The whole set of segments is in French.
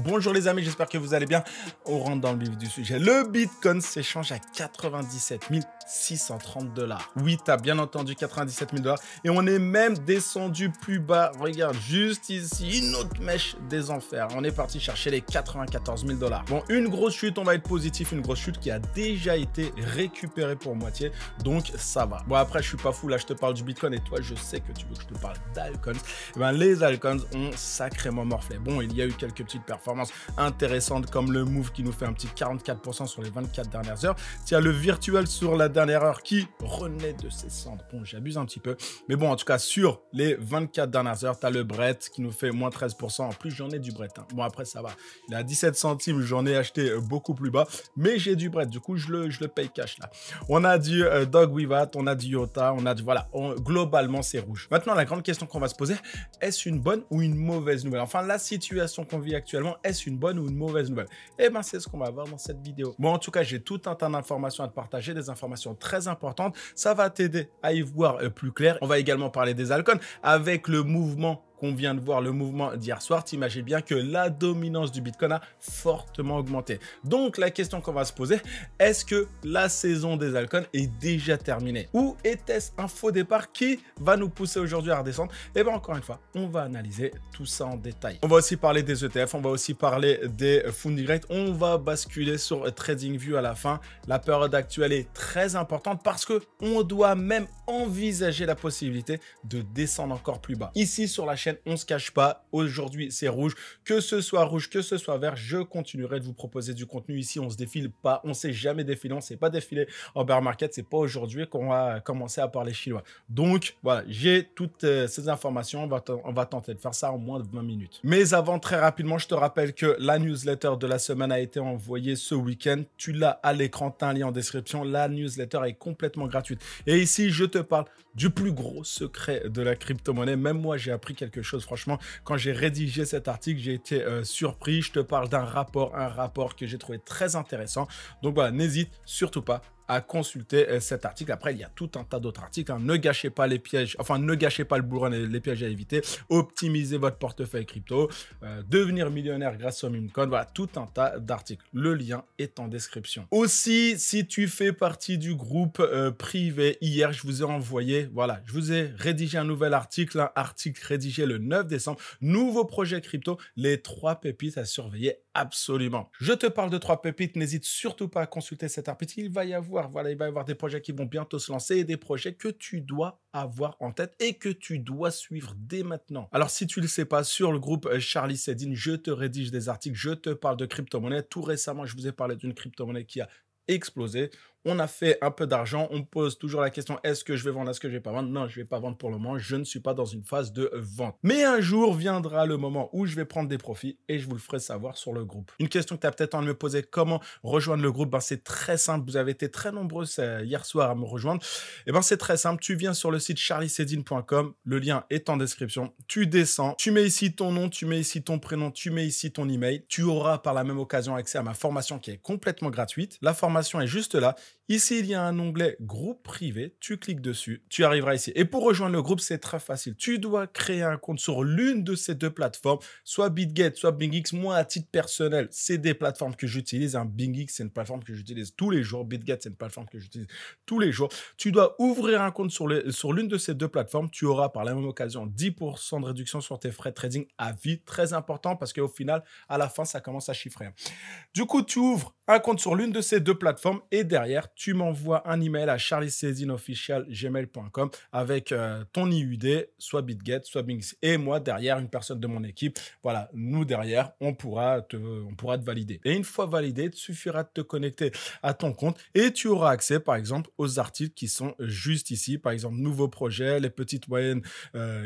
Bonjour les amis, j'espère que vous allez bien. On rentre dans le vif du sujet. Le Bitcoin s'échange à 97 630 $. Oui, tu as bien entendu 97 000 $. Et on est même descendu plus bas. Regarde, juste ici, une autre mèche des enfers. On est parti chercher les 94 000 $. Bon, une grosse chute, on va être positif. Une grosse chute qui a déjà été récupérée pour moitié. Donc, ça va. Bon, après, je suis pas fou. Là, je te parle du Bitcoin. Et toi, je sais que tu veux que je te parle d'altcoins. Eh ben, les altcoins ont sacrément morflé. Bon, il y a eu quelques petites performances intéressantes comme le move qui nous fait un petit 44% sur les 24 dernières heures. Il y a le virtuel sur la dernière heure qui renaît de ses cendres. Bon, j'abuse un petit peu. Mais bon, en tout cas, sur les 24 dernières heures, tu as le Brett qui nous fait moins 13%. En plus, j'en ai du Brett. Bon, après, ça va. Il est à 17 centimes. J'en ai acheté beaucoup plus bas. Mais j'ai du Brett. Du coup, je le paye cash là. On a du Dog Wivat, on a du Iota, on a du... Voilà. Globalement, c'est rouge. Maintenant, la grande question qu'on va se poser, est-ce une bonne ou une mauvaise nouvelle? Enfin, la situation qu'on vit actuellement, est-ce une bonne ou une mauvaise nouvelle? Eh bien, c'est ce qu'on va voir dans cette vidéo. Bon, en tout cas, j'ai tout un tas d'informations à te partager, des informations très importantes. Ça va t'aider à y voir plus clair. On va également parler des altcoins avec le mouvement qu'on vient de voir, le mouvement d'hier soir. T'imagines bien que la dominance du Bitcoin a fortement augmenté. Donc, la question qu'on va se poser, est-ce que la saison des altcoins est déjà terminée? Ou était-ce un faux départ qui va nous pousser aujourd'hui à redescendre? Et bien, encore une fois, on va analyser tout ça en détail. On va aussi parler des ETF, on va aussi parler des funds directs. On va basculer sur TradingView à la fin. La période actuelle est très importante parce que on doit même envisager la possibilité de descendre encore plus bas. Ici, sur la chaîne, on se cache pas. Aujourd'hui, c'est rouge. Que ce soit rouge, que ce soit vert, je continuerai de vous proposer du contenu. Ici, on se défile pas. On s'est jamais défilé. On s'est pas défilé en bear market. C'est pas aujourd'hui qu'on va commencer à parler chinois. Donc, voilà, j'ai toutes ces informations. On va tenter de faire ça en moins de 20 minutes. Mais avant, très rapidement, je te rappelle que la newsletter de la semaine a été envoyée ce week-end. Tu l'as à l'écran, tu as un lien en description. La newsletter est complètement gratuite. Et ici, je te parle du plus gros secret de la crypto-monnaie. Même moi, j'ai appris quelque chose. Franchement, quand j'ai rédigé cet article, j'ai été surpris. Je te parle d'un rapport, un rapport que j'ai trouvé très intéressant. Donc voilà, n'hésite surtout pas à consulter cet article. Après, il y a tout un tas d'autres articles. Ne gâchez pas les pièges, enfin, ne gâchez pas le bull run et les pièges à éviter. Optimisez votre portefeuille crypto. Devenir millionnaire grâce au meme coin. Voilà, tout un tas d'articles. Le lien est en description. Aussi, si tu fais partie du groupe privé, hier, je vous ai envoyé, voilà, je vous ai rédigé un nouvel article, un article rédigé le 9 décembre. Nouveau projet crypto, les 3 pépites à surveiller absolument. Je te parle de 3 pépites. N'hésite surtout pas à consulter cet article. Il va y avoir des projets qui vont bientôt se lancer et des projets que tu dois avoir en tête et que tu dois suivre dès maintenant. Alors, si tu ne le sais pas, sur le groupe Charlie Sedin, je te rédige des articles, je te parle de crypto-monnaie. Tout récemment, je vous ai parlé d'une crypto-monnaie qui a explosé. On a fait un peu d'argent. On pose toujours la question, est-ce que je vais vendre, est-ce que je vais pas vendre? Non, je vais pas vendre pour le moment. Je ne suis pas dans une phase de vente. Mais un jour viendra le moment où je vais prendre des profits et je vous le ferai savoir sur le groupe. Une question que tu as peut-être envie de me poser, comment rejoindre le groupe? C'est très simple. Vous avez été très nombreux hier soir à me rejoindre. C'est très simple. Tu viens sur le site charliesedin.com. Le lien est en description. Tu descends. Tu mets ici ton nom, tu mets ici ton prénom, tu mets ici ton email. Tu auras par la même occasion accès à ma formation qui est complètement gratuite. La formation est juste là. Ici, il y a un onglet groupe privé. Tu cliques dessus. Tu arriveras ici. Et pour rejoindre le groupe, c'est très facile. Tu dois créer un compte sur l'une de ces deux plateformes, soit BitGet, soit BingX. Moi, à titre personnel, c'est des plateformes que j'utilise. BingX, c'est une plateforme que j'utilise tous les jours. BitGet, c'est une plateforme que j'utilise tous les jours. Tu dois ouvrir un compte sur l'une de ces deux plateformes. Tu auras par la même occasion 10% de réduction sur tes frais de trading à vie. Très important parce qu'au final, à la fin, ça commence à chiffrer. Du coup, tu ouvres un compte sur l'une de ces deux plateformes et derrière, tu m'envoies un email à charliesedinofficial@gmail.com avec ton IUD, soit BitGet, soit BingX. Et moi, derrière, une personne de mon équipe, voilà, nous derrière, on pourra te valider. Et une fois validé, il suffira de te connecter à ton compte et tu auras accès, par exemple, aux articles qui sont juste ici. Par exemple, nouveaux projets, les petites moyennes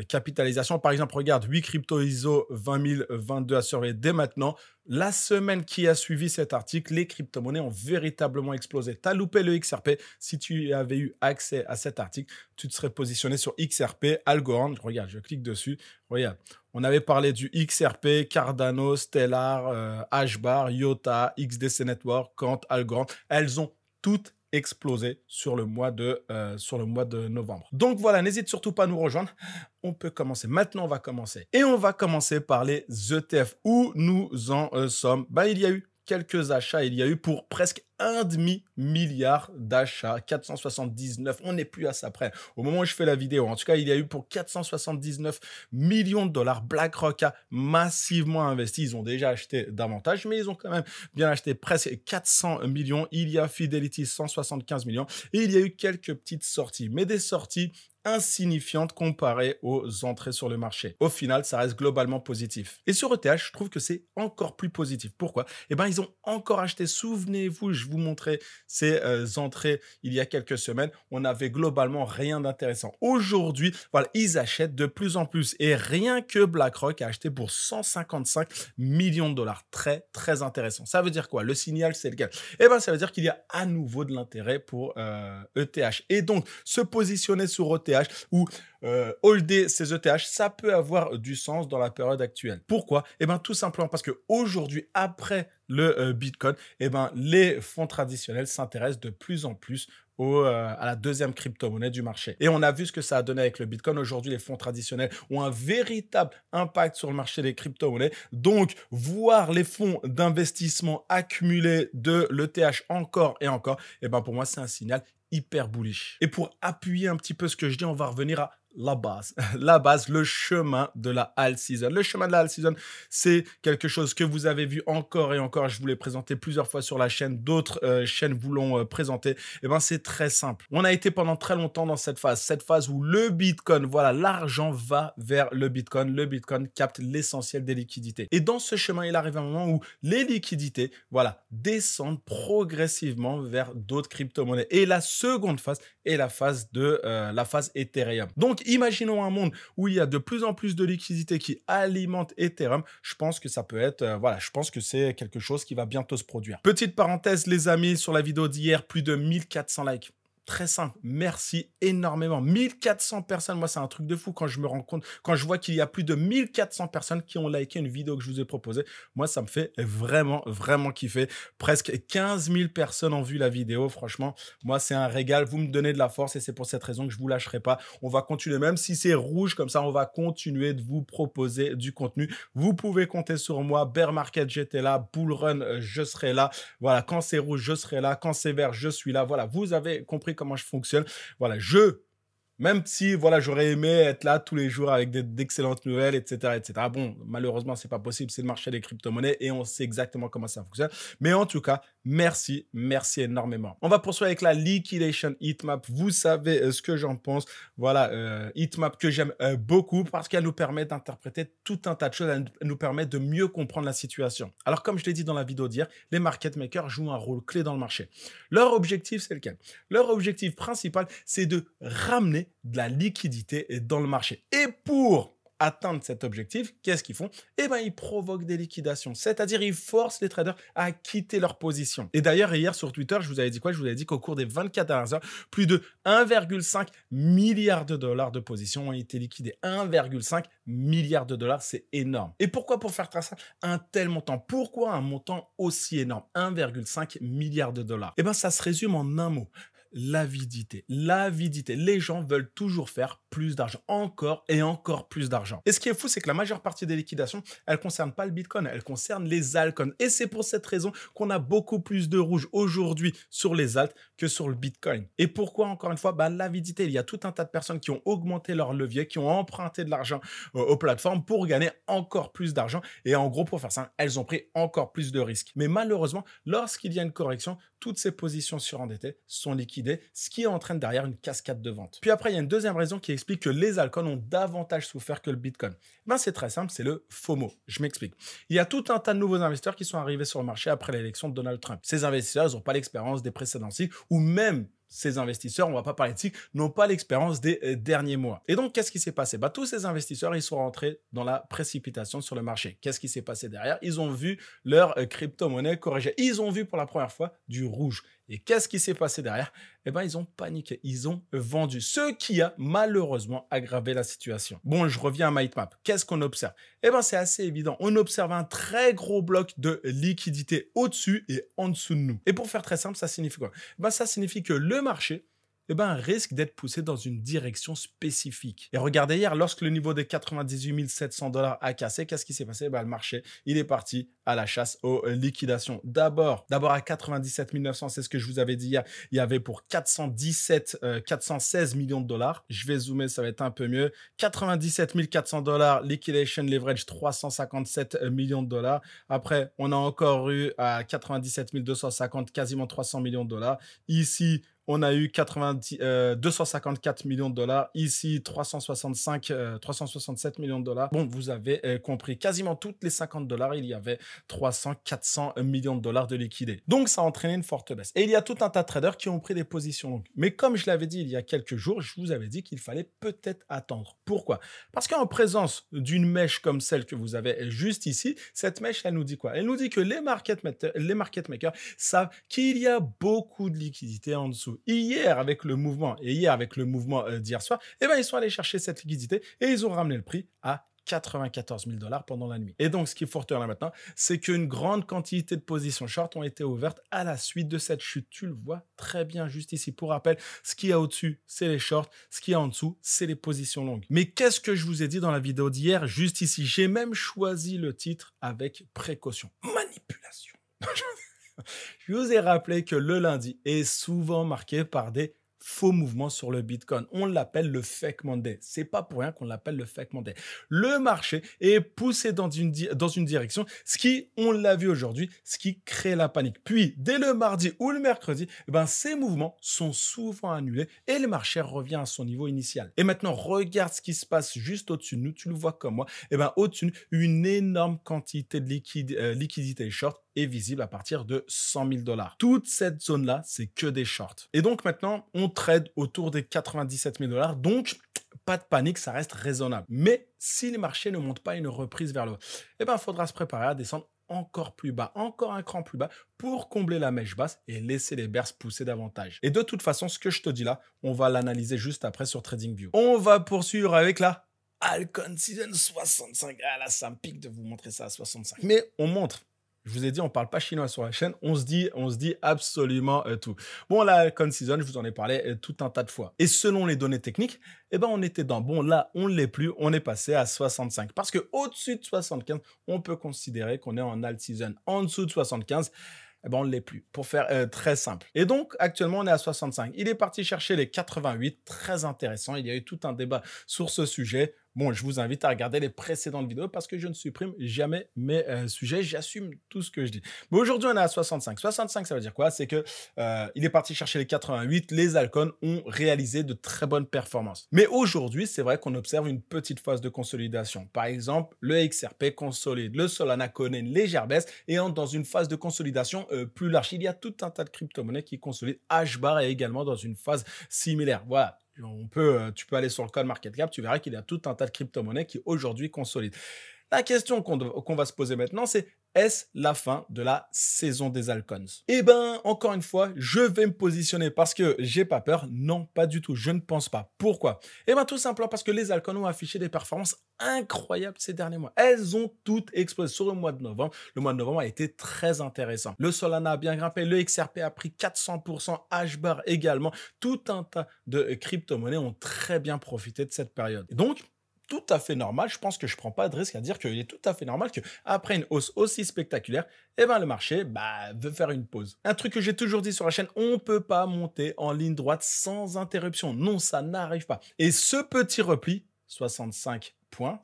capitalisations. Par exemple, regarde, 8 crypto ISO 20022 à surveiller dès maintenant. La semaine qui a suivi cet article, les crypto-monnaies ont véritablement explosé. Tu as loupé le XRP. Si tu avais eu accès à cet article, tu te serais positionné sur XRP, Algorand. Regarde, je clique dessus. Regarde, on avait parlé du XRP, Cardano, Stellar, HBAR, IOTA, XDC Network, Quant, Algorand. Elles ont toutes explosé sur le mois de novembre. Donc voilà, n'hésite surtout pas à nous rejoindre. On peut commencer. Maintenant, on va commencer. Et on va commencer par les ETF. Où nous en sommes? Il y a eu quelques achats. Il y a eu pour presque un demi-milliard d'achats, 479, on n'est plus à ça près. Au moment où je fais la vidéo, en tout cas, il y a eu pour 479 millions de dollars. BlackRock a massivement investi. Ils ont déjà acheté davantage, mais ils ont quand même bien acheté presque 400 millions. Il y a Fidelity, 175 millions. Et il y a eu quelques petites sorties, mais des sorties insignifiantes comparées aux entrées sur le marché. Au final, ça reste globalement positif. Et sur ETH, je trouve que c'est encore plus positif. Pourquoi? Ils ont encore acheté, souvenez-vous, je vous montrais ces entrées il y a quelques semaines, on n'avait globalement rien d'intéressant. Aujourd'hui, voilà, ils achètent de plus en plus et rien que BlackRock a acheté pour 155 millions de dollars. Très, très intéressant. Ça veut dire quoi? Le signal, c'est lequel? Ça veut dire qu'il y a à nouveau de l'intérêt pour ETH. Et donc, se positionner sur ETH ou holder ces ETH, ça peut avoir du sens dans la période actuelle. Pourquoi? Tout simplement parce qu'aujourd'hui, après le Bitcoin, les fonds traditionnels s'intéressent de plus en plus à la deuxième crypto-monnaie du marché. Et on a vu ce que ça a donné avec le Bitcoin. Aujourd'hui, les fonds traditionnels ont un véritable impact sur le marché des crypto-monnaies. Donc, voir les fonds d'investissement accumuler de l'ETH encore et encore, pour moi, c'est un signal hyper bullish. Et pour appuyer un petit peu ce que je dis, on va revenir à la base. La base, le chemin de la alt season. Le chemin de la alt season, c'est quelque chose que vous avez vu encore et encore. Je vous l'ai présenté plusieurs fois sur la chaîne. D'autres chaînes vous l'ont présenté. C'est très simple. On a été pendant très longtemps dans cette phase où le Bitcoin, voilà, l'argent va vers le Bitcoin. Le Bitcoin capte l'essentiel des liquidités. Et dans ce chemin, il arrive un moment où les liquidités, voilà, descendent progressivement vers d'autres crypto-monnaies. Et la seconde phase est la phase Ethereum. Donc, imaginons un monde où il y a de plus en plus de liquidités qui alimentent Ethereum. Je pense que ça peut être, je pense que c'est quelque chose qui va bientôt se produire. Petite parenthèse, les amis, sur la vidéo d'hier, plus de 1400 likes. Très simple, merci énormément. 1400 personnes, moi c'est un truc de fou quand je me rends compte, quand je vois qu'il y a plus de 1400 personnes qui ont liké une vidéo que je vous ai proposée. Moi ça me fait vraiment, vraiment kiffer. Presque 15 000 personnes ont vu la vidéo, franchement, moi c'est un régal. Vous me donnez de la force et c'est pour cette raison que je vous lâcherai pas. On va continuer, même si c'est rouge comme ça, on va continuer de vous proposer du contenu. Vous pouvez compter sur moi. Bear Market, j'étais là. Bull Run, je serai là. Voilà, quand c'est rouge, je serai là. Quand c'est vert, je suis là. Voilà, vous avez compris comment je fonctionne. Voilà, même si voilà, j'aurais aimé être là tous les jours avec d'excellentes nouvelles, etc., etc. Bon, malheureusement, c'est pas possible. C'est le marché des crypto-monnaies et on sait exactement comment ça fonctionne. Mais en tout cas, merci énormément. On va poursuivre avec la liquidation heatmap. Vous savez ce que j'en pense. Voilà, heatmap que j'aime beaucoup parce qu'elle nous permet d'interpréter tout un tas de choses. Elle nous permet de mieux comprendre la situation. Alors, comme je l'ai dit dans la vidéo d'hier, les market makers jouent un rôle clé dans le marché. Leur objectif, c'est lequel? Leur objectif principal, c'est de ramener de la liquidité dans le marché. Et pour atteindre cet objectif, qu'est-ce qu'ils font? Ils provoquent des liquidations, c'est-à-dire ils forcent les traders à quitter leur position. Et d'ailleurs, hier sur Twitter, je vous avais dit quoi? Je vous avais dit qu'au cours des 24 dernières heures, plus de 1,5 milliard de dollars de positions ont été liquidées. 1,5 milliard de dollars, c'est énorme. Et pourquoi pour faire ça un tel montant? Pourquoi un montant aussi énorme? 1,5 milliard de dollars. Ça se résume en un mot. L'avidité. L'avidité. Les gens veulent toujours faire plus d'argent. Encore et encore plus d'argent. Et ce qui est fou, c'est que la majeure partie des liquidations, elles ne concernent pas le Bitcoin, elles concernent les altcoins. Et c'est pour cette raison qu'on a beaucoup plus de rouge aujourd'hui sur les alts que sur le Bitcoin. Et pourquoi, encore une fois? L'avidité. Il y a tout un tas de personnes qui ont augmenté leur levier, qui ont emprunté de l'argent aux plateformes pour gagner encore plus d'argent. Et en gros, pour faire ça, elles ont pris encore plus de risques. Mais malheureusement, lorsqu'il y a une correction, toutes ces positions surendettées sont liquidées, ce qui entraîne derrière une cascade de ventes. Puis après, il y a une deuxième raison qui explique que les altcoins ont davantage souffert que le Bitcoin. C'est très simple, c'est le FOMO. Je m'explique. Il y a tout un tas de nouveaux investisseurs qui sont arrivés sur le marché après l'élection de Donald Trump. Ces investisseurs, ils n'ont pas l'expérience des précédents cycles ou même ces investisseurs, on ne va pas parler de cycle, n'ont pas l'expérience des derniers mois. Et donc, qu'est-ce qui s'est passé? Tous ces investisseurs, ils sont rentrés dans la précipitation sur le marché. Qu'est-ce qui s'est passé derrière? Ils ont vu leur crypto-monnaie corriger. Ils ont vu pour la première fois du rouge. Et qu'est-ce qui s'est passé derrière? Eh ben, ils ont paniqué, ils ont vendu, ce qui a malheureusement aggravé la situation. Bon, je reviens à MindMap. Qu'est-ce qu'on observe? Eh ben, c'est assez évident. On observe un très gros bloc de liquidité au-dessus et en dessous de nous. Et pour faire très simple, ça signifie quoi? Eh ben, ça signifie que le marché risque d'être poussé dans une direction spécifique. Et regardez hier, lorsque le niveau des 98 700 $ a cassé, qu'est-ce qui s'est passé? Le marché, il est parti à la chasse aux liquidations. D'abord à 97 900, c'est ce que je vous avais dit hier, il y avait pour 416 millions de dollars. Je vais zoomer, ça va être un peu mieux. 97 400 $, liquidation leverage 357 millions de dollars. Après, on a encore eu à 97 250, quasiment 300 millions de dollars. Ici, on a eu 254 millions de dollars. Ici, 367 millions de dollars. Bon, vous avez compris. Quasiment toutes les 50 $, il y avait 300, 400 millions de dollars de liquidés. Donc, ça a entraîné une forte baisse. Et il y a tout un tas de traders qui ont pris des positions longues. Mais comme je l'avais dit il y a quelques jours, je vous avais dit qu'il fallait peut-être attendre. Pourquoi? Parce qu'en présence d'une mèche comme celle que vous avez juste ici, cette mèche, elle nous dit quoi? Elle nous dit que les market makers savent qu'il y a beaucoup de liquidités en dessous. Hier avec le mouvement d'hier soir, ils sont allés chercher cette liquidité et ils ont ramené le prix à 94 000 $ pendant la nuit. Et donc, ce qu'il faut retenir là maintenant, c'est qu'une grande quantité de positions short ont été ouvertes à la suite de cette chute. Tu le vois très bien juste ici. Pour rappel, ce qu'il y a au-dessus, c'est les shorts. Ce qu'il y a en dessous, c'est les positions longues. Mais qu'est-ce que je vous ai dit dans la vidéo d'hier? Juste ici, j'ai même choisi le titre avec précaution. Manipulation. Je vous ai rappelé que le lundi est souvent marqué par des faux mouvements sur le Bitcoin. On l'appelle le fake Monday. C'est pas pour rien qu'on l'appelle le fake Monday. Le marché est poussé dans une direction, ce qui, on l'a vu aujourd'hui, ce qui crée la panique. Puis, dès le mardi ou le mercredi, ces mouvements sont souvent annulés et le marché revient à son niveau initial. Et maintenant, regarde ce qui se passe juste au-dessus de nous. Tu le vois comme moi. Au-dessus de nous, une énorme quantité de liquidité short est visible à partir de 100 000 $. Toute cette zone-là, c'est que des shorts. Et donc maintenant, on trade autour des 97 000 $. Donc, pas de panique, ça reste raisonnable. Mais si les marchés ne montent pas une reprise vers le haut, il faudra se préparer à descendre encore plus bas, encore un cran plus bas pour combler la mèche basse et laisser les bears pousser davantage. Et de toute façon, ce que je te dis là, on va l'analyser juste après sur TradingView. On va poursuivre avec la Alcon Season 65. Ah là, ça me pique de vous montrer ça à 65. Mais on montre. Je vous ai dit, on ne parle pas chinois sur la chaîne, on se dit absolument tout. Bon, la Alcon Season, je vous en ai parlé tout un tas de fois. Et selon les données techniques, on était dans, bon là, on ne l'est plus, on est passé à 65. Parce qu'au-dessus de 75, on peut considérer qu'on est en Alt Season. En dessous de 75, on ne l'est plus, pour faire très simple. Et donc, actuellement, on est à 65. Il est parti chercher les 88, très intéressant. Il y a eu tout un débat sur ce sujet. Bon, je vous invite à regarder les précédentes vidéos parce que je ne supprime jamais mes sujets. J'assume tout ce que je dis. Mais aujourd'hui, on est à 65. 65, ça veut dire quoi? C'est que il est parti chercher les 88. Les Alcon ont réalisé de très bonnes performances. Mais aujourd'hui, c'est vrai qu'on observe une petite phase de consolidation. Par exemple, le XRP consolide. Le Solana connaît une légère baisse et entre dans une phase de consolidation plus large. Il y a tout un tas de crypto-monnaies qui consolident. HBAR est également dans une phase similaire. Voilà. Tu peux aller sur le CoinMarketCap, tu verras qu'il y a tout un tas de crypto-monnaies qui aujourd'hui consolident. La question qu'on va se poser maintenant, c'est est-ce la fin de la saison des Alcons? Encore une fois, je vais me positionner parce que j'ai pas peur. Non, pas du tout. Je ne pense pas. Pourquoi? Tout simplement parce que les Alcons ont affiché des performances incroyables ces derniers mois. Elles ont toutes explosé sur le mois de novembre. Le mois de novembre a été très intéressant. Le Solana a bien grimpé. Le XRP a pris 400%. HBAR également. Tout un tas de crypto-monnaies ont très bien profité de cette période. Et donc, tout à fait normal, je pense que je ne prends pas de risque à dire qu'il est tout à fait normal qu'après une hausse aussi spectaculaire, le marché veut faire une pause. Un truc que j'ai toujours dit sur la chaîne, on ne peut pas monter en ligne droite sans interruption. Non, ça n'arrive pas. Et ce petit repli, 65 points,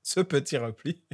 ce petit repli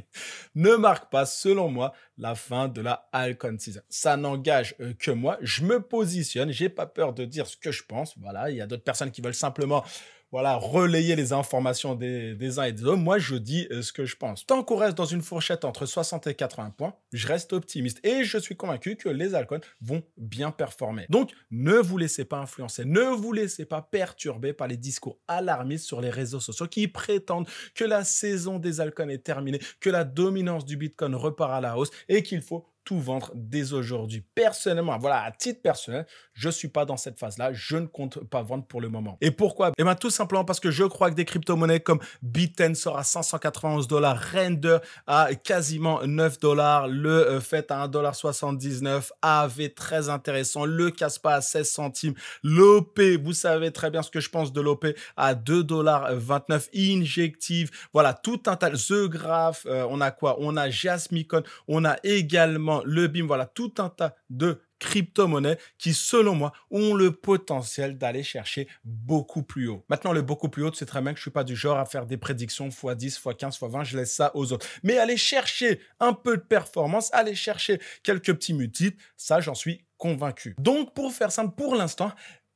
ne marque pas, selon moi, la fin de la Alcon Season. Ça n'engage que moi. Je me positionne, j'ai pas peur de dire ce que je pense. Voilà, il y a d'autres personnes qui veulent simplement relayer les informations des uns et des autres. Moi, je dis ce que je pense. Tant qu'on reste dans une fourchette entre 60 et 80 points, je reste optimiste et je suis convaincu que les Alcon vont bien performer. Donc, ne vous laissez pas influencer, ne vous laissez pas perturber par les discours alarmistes sur les réseaux sociaux qui prétendent que la saison des Alcon est terminée, que la dominance du Bitcoin repart à la hausse et qu'il faut tout vendre dès aujourd'hui. Personnellement, voilà, à titre personnel, je ne suis pas dans cette phase-là. Je ne compte pas vendre pour le moment. Et pourquoi? Eh bien, tout simplement parce que je crois que des crypto-monnaies comme Bitten sera à 591 $, Render à quasiment 9 $, le FET à 1,79 $, AV très intéressant, le Caspa à 16 centimes, l'OP, vous savez très bien ce que je pense de l'OP, à 2,29 $, Injective, voilà, tout un tas, The Graph, on a quoi? On a Jasmicon, on a également le BIM, voilà, tout un tas de crypto-monnaies qui, selon moi, ont le potentiel d'aller chercher beaucoup plus haut. Maintenant, le beaucoup plus haut, c'est très bien que je ne suis pas du genre à faire des prédictions x10, x15, x20, je laisse ça aux autres. Mais aller chercher un peu de performance, aller chercher quelques petits multiples, ça, j'en suis convaincu. Donc, pour faire simple, pour l'instant,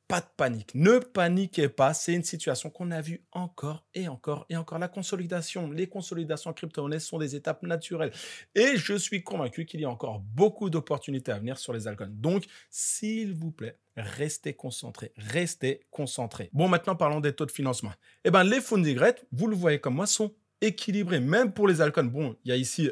pas de panique. Ne paniquez pas. C'est une situation qu'on a vue encore et encore et encore. La consolidation, les consolidations en crypto-monnaie sont des étapes naturelles. Et je suis convaincu qu'il y a encore beaucoup d'opportunités à venir sur les altcoins. Donc, s'il vous plaît, restez concentrés. Restez concentrés. Bon, maintenant, parlons des taux de financement. Eh bien, les funding rates, vous le voyez comme moi, sont équilibré, même pour les altcoins. Bon, il y a ici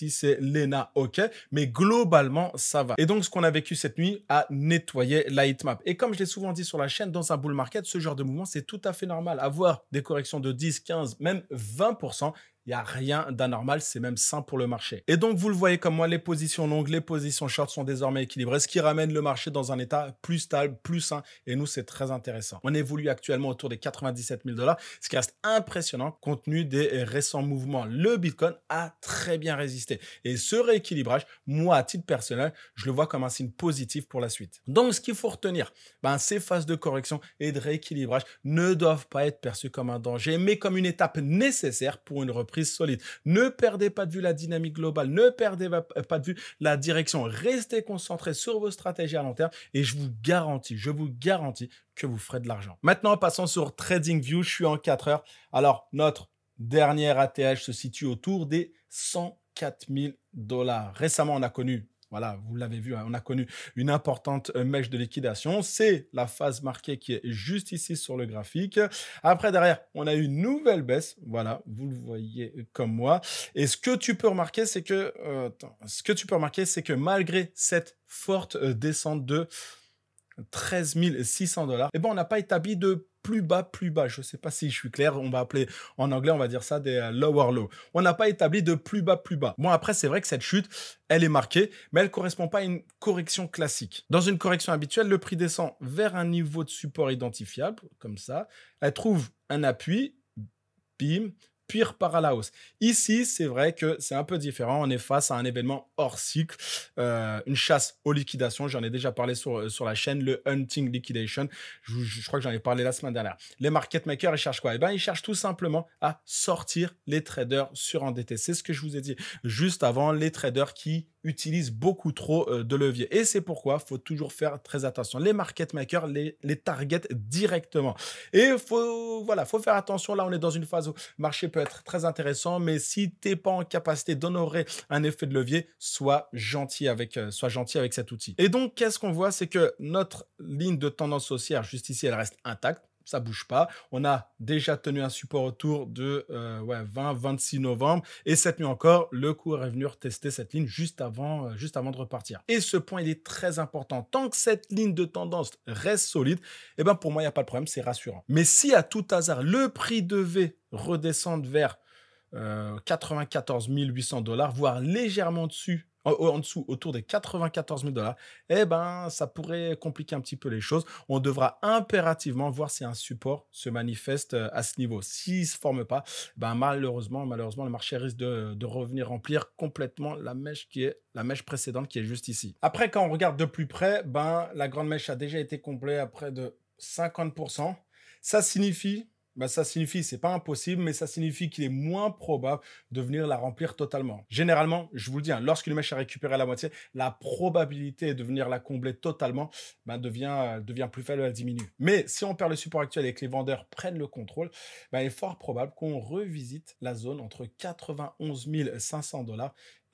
c'est Lena, ok, mais globalement, ça va. Et donc, ce qu'on a vécu cette nuit a nettoyé la heatmap. Et comme je l'ai souvent dit sur la chaîne, dans un bull market, ce genre de mouvement, c'est tout à fait normal. Avoir des corrections de 10, 15, même 20%, il n'y a rien d'anormal, c'est même sain pour le marché. Et donc, vous le voyez comme moi, les positions longues, les positions short sont désormais équilibrées, ce qui ramène le marché dans un état plus stable, plus sain. Et nous, c'est très intéressant. On évolue actuellement autour des 97 000 $, ce qui reste impressionnant compte tenu des récents mouvements. Le Bitcoin a très bien résisté. Et ce rééquilibrage, moi, à titre personnel, je le vois comme un signe positif pour la suite. Donc, ce qu'il faut retenir, ces phases de correction et de rééquilibrage ne doivent pas être perçues comme un danger, mais comme une étape nécessaire pour une reprise solide. Ne perdez pas de vue la dynamique globale, ne perdez pas de vue la direction. Restez concentrés sur vos stratégies à long terme et je vous garantis que vous ferez de l'argent. Maintenant, passons sur TradingView. Je suis en 4 heures. Alors, notre dernière ATH se situe autour des 104 000 $. Récemment, on a connu, voilà, vous l'avez vu, on a connu une importante mèche de liquidation. C'est la phase marquée qui est juste ici sur le graphique. Après, derrière, on a eu une nouvelle baisse. Voilà, vous le voyez comme moi. Et ce que tu peux remarquer, c'est que, malgré cette forte descente de 13 600 $, eh ben, on n'a pas établi de plus bas. Je ne sais pas si je suis clair. On va appeler, en anglais, on va dire ça des lower low. On n'a pas établi de plus bas. Bon, après, c'est vrai que cette chute, elle est marquée, mais elle ne correspond pas à une correction classique. Dans une correction habituelle, le prix descend vers un niveau de support identifiable, comme ça. Elle trouve un appui, bim, puis repart à la hausse. Ici, c'est vrai que c'est un peu différent. On est face à un événement hors cycle, une chasse aux liquidations. J'en ai déjà parlé sur la chaîne, le hunting liquidation. Je crois que j'en ai parlé la semaine dernière. Les market makers, ils cherchent quoi? Eh bien, ils cherchent tout simplement à sortir les traders surendettés. C'est ce que je vous ai dit juste avant, les traders qui utilisent beaucoup trop de leviers. Et c'est pourquoi il faut toujours faire très attention. Les market makers les targetent directement. Et il faut faire attention. Là, on est dans une phase où le marché peut être très intéressant, mais si tu n'es pas en capacité d'honorer un effet de levier, sois gentil avec cet outil. Et donc, qu'est-ce qu'on voit? C'est que notre ligne de tendance haussière, juste ici, elle reste intacte. Ça bouge pas. On a déjà tenu un support autour de 20-26 novembre. Et cette nuit encore, le cours est venu retester cette ligne juste avant de repartir. Et ce point, il est très important. Tant que cette ligne de tendance reste solide, eh ben pour moi, il n'y a pas de problème, c'est rassurant. Mais si à tout hasard, le prix devait redescendre vers 94 800 $, voire légèrement en dessous, autour des 94 000 $, eh ben, ça pourrait compliquer un petit peu les choses. On devra impérativement voir si un support se manifeste à ce niveau. S'il ne se forme pas, ben, malheureusement, le marché risque de revenir remplir complètement la mèche précédente qui est juste ici. Après, quand on regarde de plus près, ben, la grande mèche a déjà été complète à près de 50%. Ça signifie, c'est pas impossible, mais ça signifie qu'il est moins probable de venir la remplir totalement. Généralement, je vous le dis, lorsqu'une mèche a récupéré la moitié, la probabilité de venir la combler totalement devient plus faible, elle diminue. Mais si on perd le support actuel et que les vendeurs prennent le contrôle, il est fort probable qu'on revisite la zone entre 91 500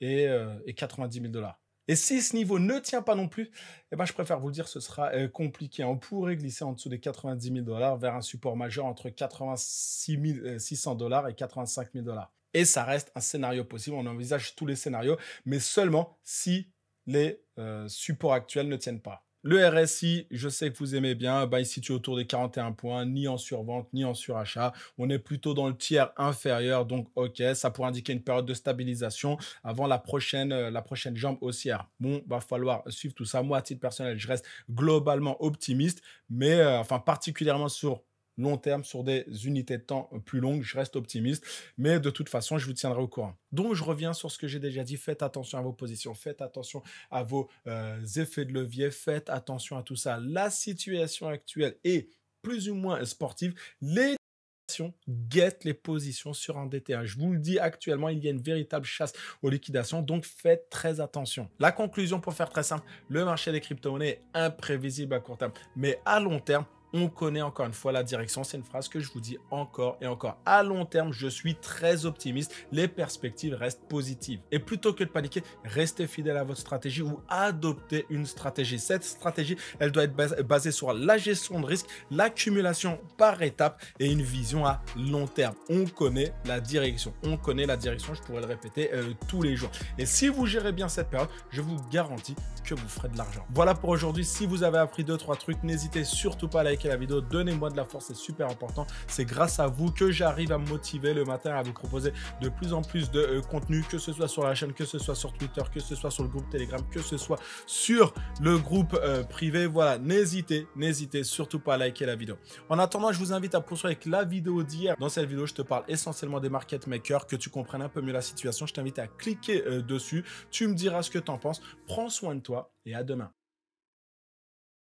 $ et 90 000 $. Et si ce niveau ne tient pas non plus, eh ben, je préfère vous le dire, ce sera compliqué. On pourrait glisser en dessous des 90 000 $ vers un support majeur entre 86 600 $ et 85 000 $. Et ça reste un scénario possible. On envisage tous les scénarios, mais seulement si les supports actuels ne tiennent pas. Le RSI, je sais que vous aimez bien, il se situe autour des 41 points, ni en survente, ni en surachat. On est plutôt dans le tiers inférieur, donc ok, ça pourrait indiquer une période de stabilisation avant la prochaine jambe haussière. Bon, va falloir suivre tout ça. Moi, à titre personnel, je reste globalement optimiste, mais particulièrement sur long terme, sur des unités de temps plus longues, je reste optimiste, mais de toute façon, je vous tiendrai au courant. Donc, je reviens sur ce que j'ai déjà dit, faites attention à vos positions, faites attention à vos effets de levier, faites attention à tout ça. La situation actuelle est plus ou moins sportive, les guettent les positions sur un DTA. Je vous le dis, actuellement, il y a une véritable chasse aux liquidations, donc faites très attention. La conclusion, pour faire très simple, le marché des crypto-monnaies est imprévisible à court terme, mais à long terme, on connaît encore une fois la direction. C'est une phrase que je vous dis encore et encore. À long terme, je suis très optimiste. Les perspectives restent positives. Et plutôt que de paniquer, restez fidèle à votre stratégie ou adoptez une stratégie. Cette stratégie, elle doit être basée sur la gestion de risque, l'accumulation par étapes et une vision à long terme. On connaît la direction. On connaît la direction. Je pourrais le répéter tous les jours. Et si vous gérez bien cette période, je vous garantis que vous ferez de l'argent. Voilà pour aujourd'hui. Si vous avez appris 2-3 trucs, n'hésitez surtout pas à liker la vidéo, donnez-moi de la force, c'est super important. C'est grâce à vous que j'arrive à me motiver le matin, à vous proposer de plus en plus de contenu, que ce soit sur la chaîne, que ce soit sur Twitter, que ce soit sur le groupe Telegram, que ce soit sur le groupe privé. Voilà, n'hésitez surtout pas à liker la vidéo. En attendant, je vous invite à poursuivre avec la vidéo d'hier. Dans cette vidéo, je te parle essentiellement des market makers, que tu comprennes un peu mieux la situation. Je t'invite à cliquer dessus. Tu me diras ce que tu en penses. Prends soin de toi et à demain.